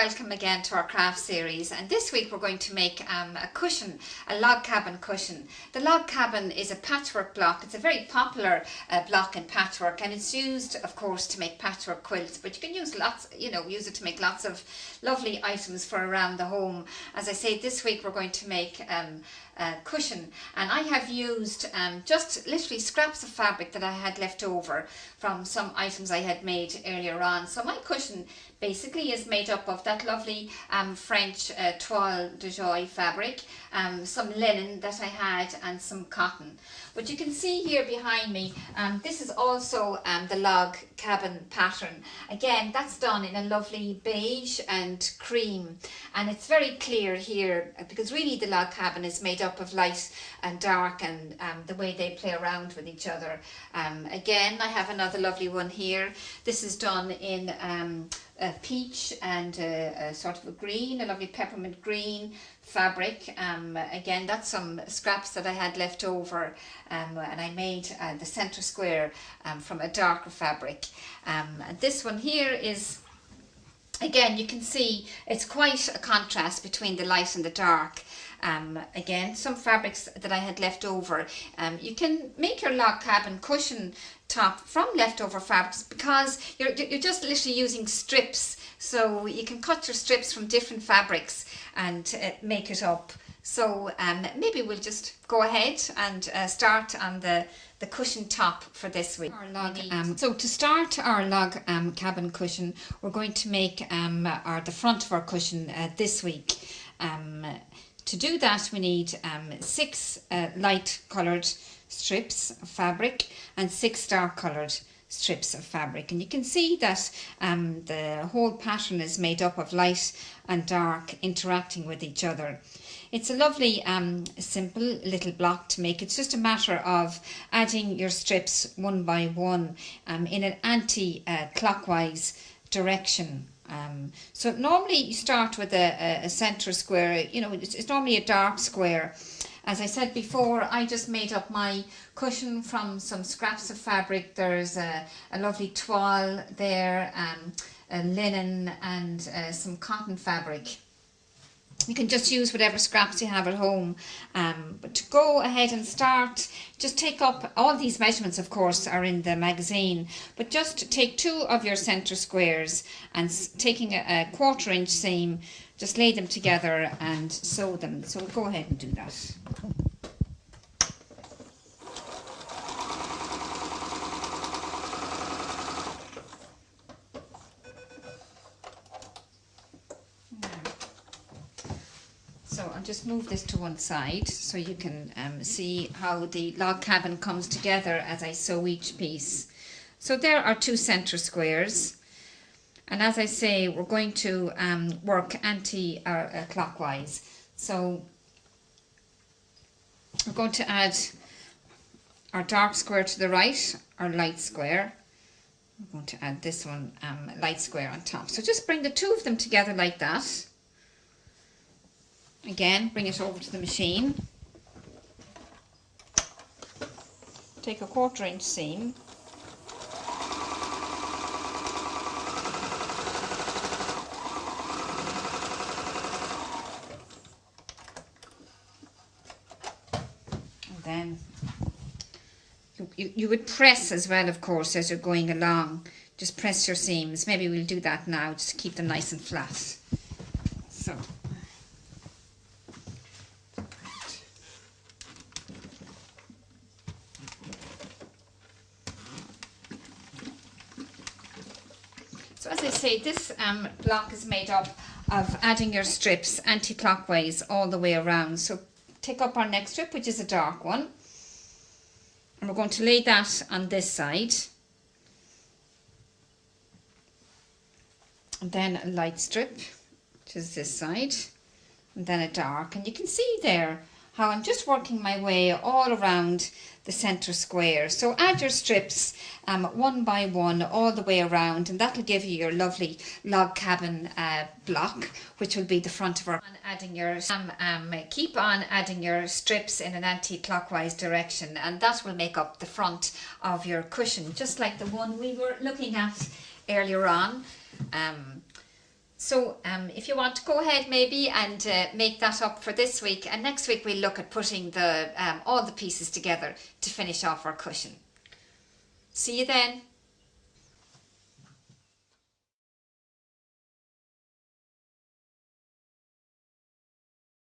welcome again to our craft series, and this week we're going to make a cushion, a log cabin cushion. The log cabin is a patchwork block. It's a very popular block in patchwork, and it's used of course to make patchwork quilts, but you can use lots, use it to make lots of lovely items for around the home. As I say, this week we're going to make cushion, and I have used just literally scraps of fabric that I had left over from some items I had made earlier on. So my cushion basically is made up of that lovely French toile de joie fabric, some linen that I had, and some cotton. But you can see here behind me, this is also the log cabin pattern. Again, that's done in a lovely beige and cream, and it's very clear here because really the log cabin is made up of light and dark, and the way they play around with each other. Again, I have another lovely one here. This is done in a peach and a sort of a green, a lovely peppermint green fabric. Again, that's some scraps that I had left over, and I made the center square from a darker fabric. And this one here is, again, you can see it's quite a contrast between the light and the dark. Again, some fabrics that I had left over. You can make your log cabin cushion top from leftover fabrics because you're just literally using strips, so you can cut your strips from different fabrics and make it up. So maybe we'll just go ahead and start on the cushion top for this week. So to start our log cabin cushion, we're going to make the front of our cushion this week. To do that, we need 6 light coloured strips of fabric and 6 dark coloured strips of fabric, and you can see that the whole pattern is made up of light and dark interacting with each other. It's a lovely simple little block to make. It's just a matter of adding your strips one by one in an anti-clockwise direction. So normally you start with a center square. It's normally a dark square. As I said before, I just made up my cushion from some scraps of fabric. There's a lovely toile there, a linen, and some cotton fabric. You can just use whatever scraps you have at home. But to go ahead and start, just take up, all these measurements of course are in the magazine, but just take 2 of your center squares and taking a 1/4 inch seam, just lay them together and sew them. So we'll go ahead and do that. So I'll just move this to one side so you can see how the log cabin comes together as I sew each piece. So there are 2 center squares, and as I say, we're going to work anti-clockwise. So we're going to add our dark square to the right, our light square. We're going to add this one, light square on top. So just bring the 2 of them together like that. Again, bring it over to the machine. Take a 1/4 inch seam. And then you would press as well, of course, as you're going along. Just press your seams. Maybe we'll do that now, just to keep them nice and flat. So. So as I say, this block is made up of adding your strips anti-clockwise all the way around. So take up our next strip, which is a dark one, and we're going to lay that on this side. And then a light strip, which is this side, and then a dark. And you can see there how I'm just working my way all around the center square. So add your strips one by one all the way around, and that'll give you your lovely log cabin block, which will be the front of our. Keep on adding your strips in an anti-clockwise direction, and that will make up the front of your cushion, just like the one we were looking at earlier on. So if you want to go ahead maybe and make that up for this week, and next week we'll look at putting the all the pieces together to finish off our cushion. See you then.